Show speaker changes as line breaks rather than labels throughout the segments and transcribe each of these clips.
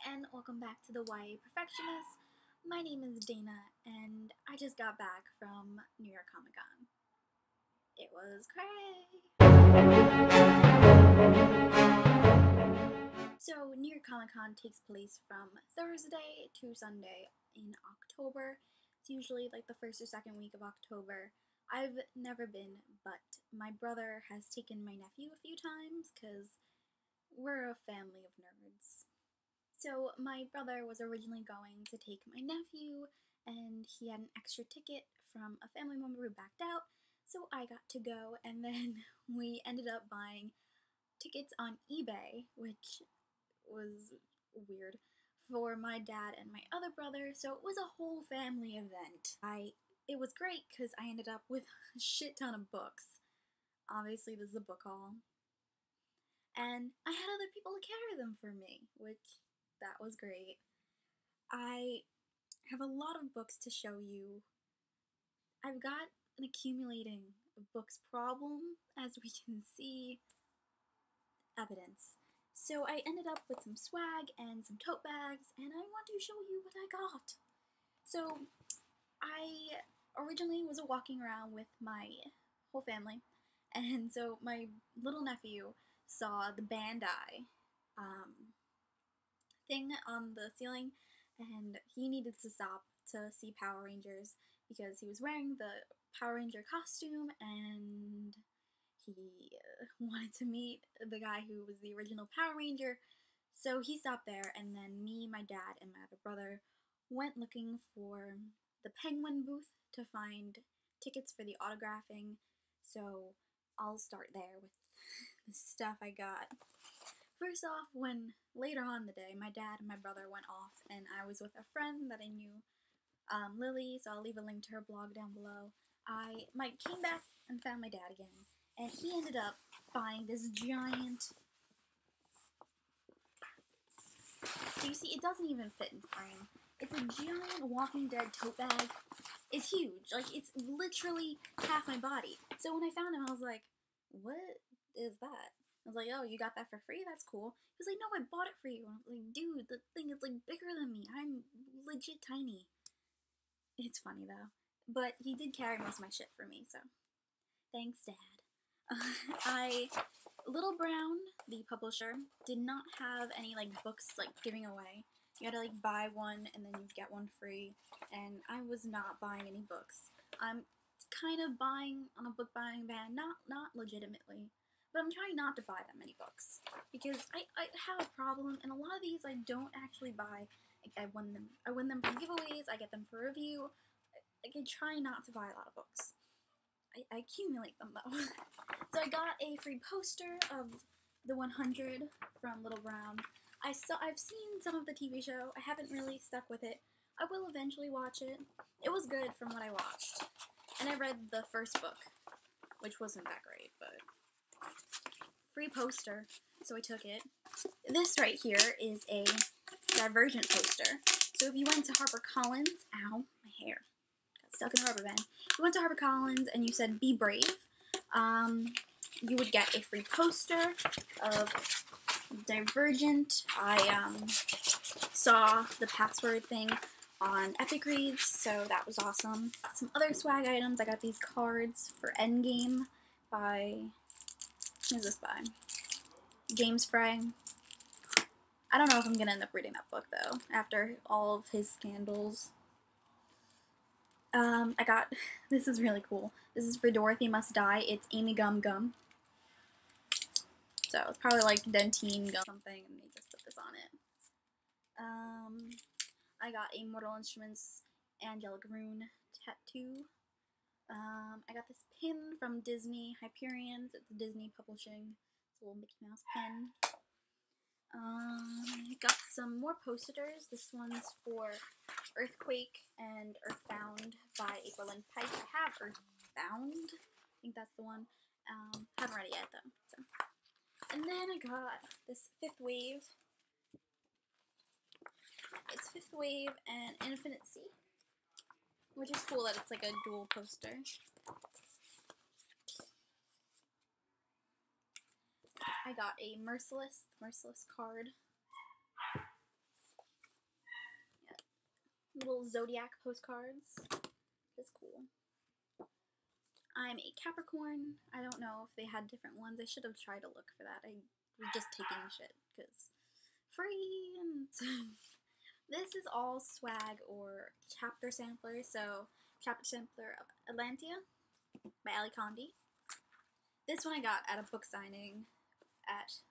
and welcome back to the YA Perfectionists. My name is Dana, and I just got back from New York Comic Con. It was cray! So, New York Comic Con takes place from Thursday to Sunday in October. It's usually like the first or second week of October. I've never been, but my brother has taken my nephew a few times because we're a family of nerds. So my brother was originally going to take my nephew, and he had an extra ticket from a family member who backed out, so I got to go, and then we ended up buying tickets on eBay, which was weird, for my dad and my other brother, so it was a whole family event. It was great because I ended up with a shit ton of books. Obviously, this is a book haul. And I had other people to carry them for me, which that was great. I have a lot of books to show you. I've got an accumulating books problem, as we can see. Evidence. So I ended up with some swag and some tote bags, and I want to show you what I got. So I originally was walking around with my whole family, and so my little nephew saw the Bandai thing on the ceiling, and he needed to stop to see Power Rangers because he was wearing the Power Ranger costume, and he wanted to meet the guy who was the original Power Ranger. So he stopped there, and then me, my dad, and my other brother went looking for the Penguin booth to find tickets for the autographing. So I'll start there with the stuff I got. First off, when later on in the day, my dad and my brother went off, and I was with a friend that I knew, Lili, so I'll leave a link to her blog down below. I came back and found my dad again, and he ended up buying this giant. So you see, it doesn't even fit in frame. It's a giant Walking Dead tote bag. It's huge. Like, it's literally half my body. So when I found him, I was like, what is that? I was like, oh, you got that for free? That's cool. He was like, no, I bought it for you. I was like, dude, the thing is, like, bigger than me. I'm legit tiny. It's funny, though. But he did carry most of my shit for me, so thanks, Dad. Little Brown, the publisher, did not have any, like, books, like, giving away. You had to, like, buy one, and then you'd get one free, and I was not buying any books. I'm kind of buying on a book buying ban, not legitimately, but I'm trying not to buy that many books, because I have a problem, and a lot of these I don't actually buy. Like, I win them from giveaways, I get them for review. Like, I try not to buy a lot of books. I accumulate them, though. So I got a free poster of the 100 from Little Brown. I've seen some of the TV show. I haven't really stuck with it. I will eventually watch it. It was good from what I watched. And I read the first book, which wasn't that great, but free poster, so I took it. This right here is a Divergent poster. So if you went to HarperCollins, ow, my hair got stuck in a rubber band. If you went to HarperCollins and you said "Be Brave," you would get a free poster of Divergent. I saw the password thing on Epic Reads, so that was awesome. Some other swag items. I got these cards for Endgame by, who's this by? James Frey. I don't know if I'm gonna end up reading that book, though, after all of his scandals. I got, this is really cool. This is for Dorothy Must Die. It's Amy Gum Gum. So it's probably like Dentine Gum something, and they just put this on it. I got a Mortal Instruments Angelic Rune tattoo. I got this pin from Disney, Hyperion. It's Disney Publishing. It's a little Mickey Mouse pin. Got some more posters. This one's for Earthquake and Earthbound by April Lynn Pike. I have Earthbound. I think that's the one. Haven't read it yet, though. So. And then I got this Fifth Wave. It's Fifth Wave and Infinite Sea, which is cool that it's like a dual poster. I got a Merciless card. little zodiac postcards. That's cool. I'm a Capricorn. I don't know if they had different ones. I should have tried to look for that. I was just taking shit because free and this is all swag or chapter sampler. So chapter sampler of Atlantia by Ali Condi. This one I got at a book signing at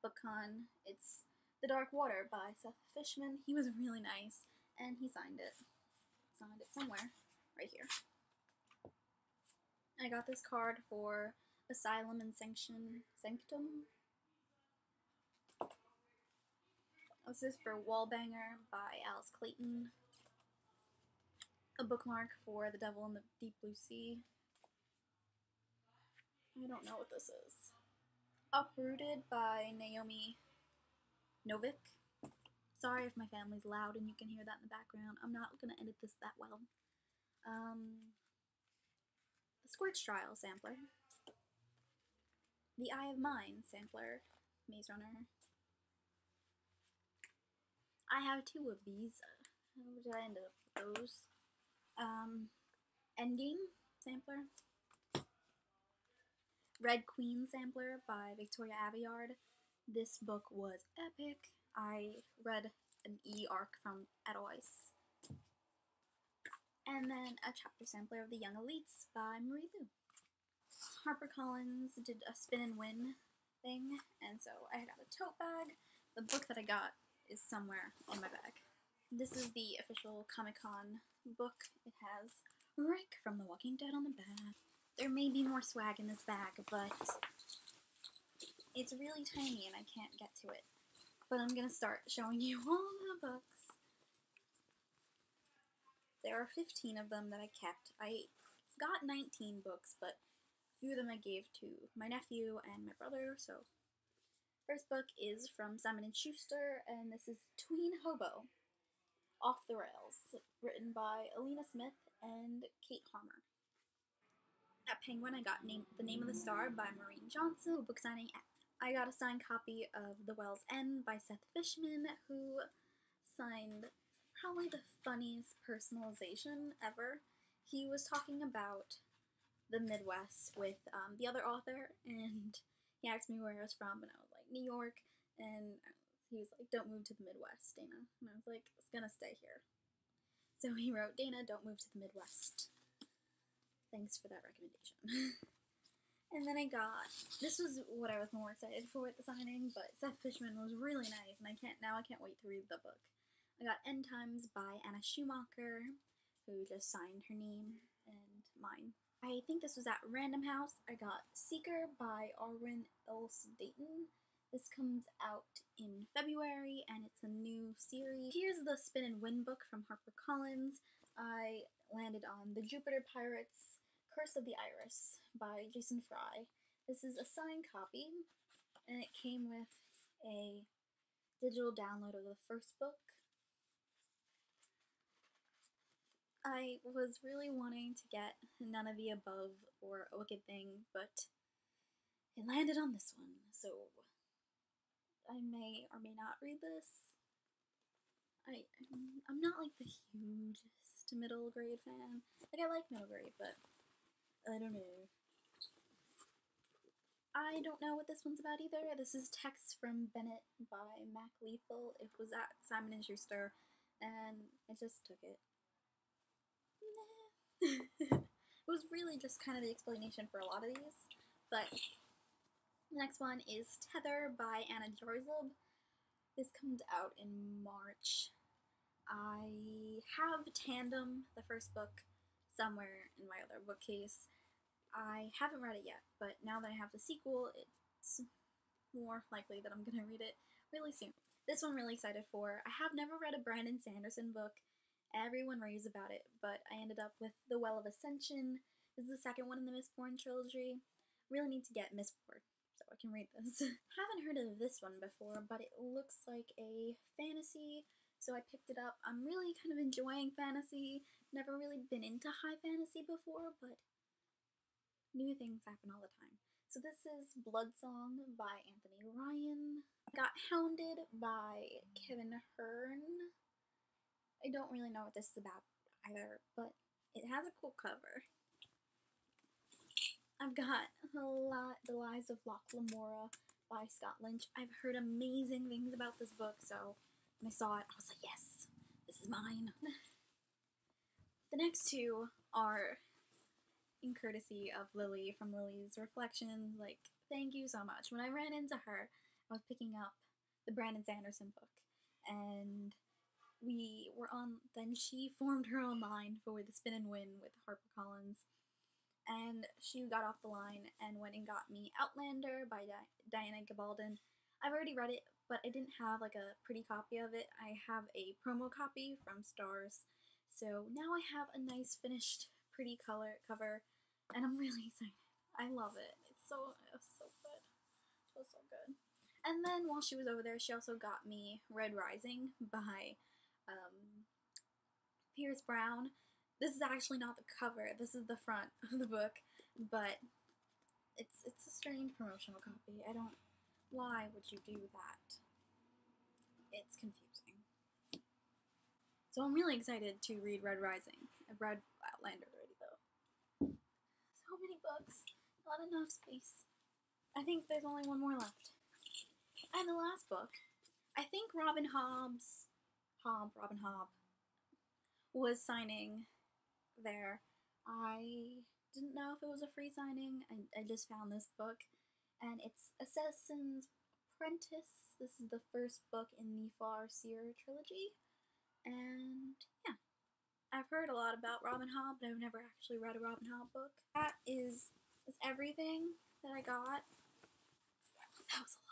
BookCon. It's The Dark Water by Seth Fishman. He was really nice and he signed it. Signed it somewhere right here. I got this card for Asylum and Sanctum. This is for Wallbanger by Alice Clayton. A bookmark for The Devil in the Deep Blue Sea. I don't know what this is. Uprooted by Naomi Novik. Sorry if my family's loud and you can hear that in the background. I'm not going to edit this that well. The Squirch Trial sampler. The Eye of Mine sampler. Maze Runner. I have two of these. How did I end up with those? Endgame sampler. Red Queen sampler by Victoria Aveyard. This book was epic. I read an E-arc from Edelweiss. And then a chapter sampler of The Young Elites by Marie Lu. HarperCollins did a spin and win thing, and so I got a tote bag. The book that I got is somewhere in my bag. This is the official Comic-Con book. It has Rick from The Walking Dead on the back. There may be more swag in this bag, but it's really tiny and I can't get to it. But I'm gonna start showing you all the books. There are 15 of them that I kept. I got 19 books, but a few of them I gave to my nephew and my brother, so. First book is from Simon & Schuster, and this is Tween Hobo, Off the Rails, written by Alina Smith and Kate Harmer. At Penguin, I got The Name of the Star by Maureen Johnson. Book signing. I got a signed copy of The Well's End by Seth Fishman, who signed probably the funniest personalization ever. He was talking about the Midwest with the other author, and he asked me where I was from, and I was like, New York, and he was like, don't move to the Midwest, Dana. And I was like, it's gonna stay here. So he wrote, Dana, don't move to the Midwest. Thanks for that recommendation. And then I got, this was what I was more excited for at the signing, but Seth Fishman was really nice, and I can't wait to read the book. I got End Times by Anna Schumacher, who just signed her name and mine. I think this was at Random House. I got Seeker by Arwen Else Dayton. This comes out in February, and it's a new series. Here's the Spin and Win book from HarperCollins. I landed on The Jupiter Pirates, Curse of the Iris by Jason Fry. This is a signed copy, and it came with a digital download of the first book. I was really wanting to get None of the Above or A Wicked Thing, but it landed on this one, so I may or may not read this. I'm not like the hugest middle grade fan. Like, I like middle grade, but I don't know. I don't know what this one's about either. This is Text from Bennett by Mac Lethal. It was at Simon & Schuster, and I just took it. It was really just kind of the explanation for a lot of these, but the next one is Tether by Anna Jorzub. This comes out in March. I have Tandem, the first book, somewhere in my other bookcase. I haven't read it yet, but now that I have the sequel, it's more likely that I'm gonna read it really soon. This one I'm really excited for. I have never read a Brandon Sanderson book. Everyone raves about it, but I ended up with The Well of Ascension. This is the second one in the Mistborn trilogy. Really need to get Mistborn so I can read this. Haven't heard of this one before, but it looks like a fantasy, so I picked it up. I'm really kind of enjoying fantasy. Never really been into high fantasy before, but new things happen all the time. So this is Bloodsong by Anthony Ryan. Got Hounded by Kevin Hearn. I don't really know what this is about either, but it has a cool cover. I've got The Lies of Locke Lamora by Scott Lynch. I've heard amazing things about this book, so when I saw it, I was like, yes, this is mine. The next two are in courtesy of Lili from Lili's Reflections. Like, thank you so much. When I ran into her, I was picking up the Brandon Sanderson book, and then she formed her own line for the Spin and Win with HarperCollins, and she got off the line and went and got me Outlander by Diana Gabaldon. I've already read it, but I didn't have like a pretty copy of it. I have a promo copy from Stars, so now I have a nice finished pretty cover, and I'm really excited. I love it. It's so good. So good. And then while she was over there, she also got me Red Rising by Pierce Brown. This is actually not the cover. This is the front of the book, but it's a strange promotional copy. I don't. Why would you do that? It's confusing. So I'm really excited to read Red Rising. I've read Outlander already though. So many books, not enough space. I think there's only one more left. And the last book, I think Robin Hobb was signing there. I didn't know if it was a free signing. I just found this book, and it's Assassin's Apprentice. This is the first book in the Farseer trilogy, and yeah, I've heard a lot about Robin Hobb, but I've never actually read a Robin Hobb book. That is everything that I got. That was a lot.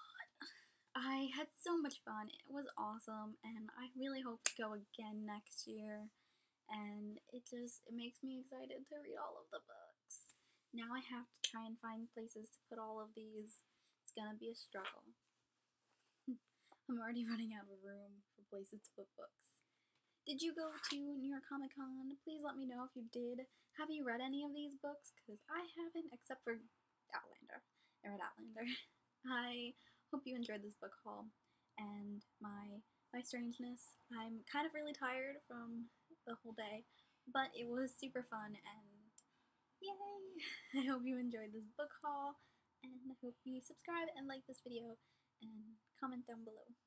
I had so much fun. It was awesome, and I really hope to go again next year. And it makes me excited to read all of the books. Now I have to try and find places to put all of these. It's gonna be a struggle. I'm already running out of room for places to put books. Did you go to New York Comic Con? Please let me know if you did. Have you read any of these books? Because I haven't, except for Outlander. I read Outlander. I hope you enjoyed this book haul and my strangeness. I'm kind of really tired from the whole day, but it was super fun, and yay! I hope you enjoyed this book haul, and I hope you subscribe and like this video and comment down below.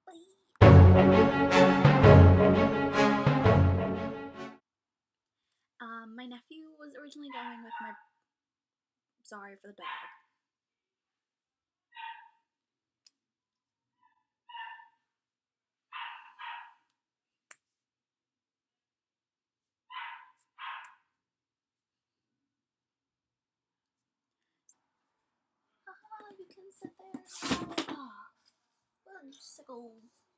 Bye! My nephew was originally going with my... Sorry for the dog. You can sit there. Oh, fudge sickles.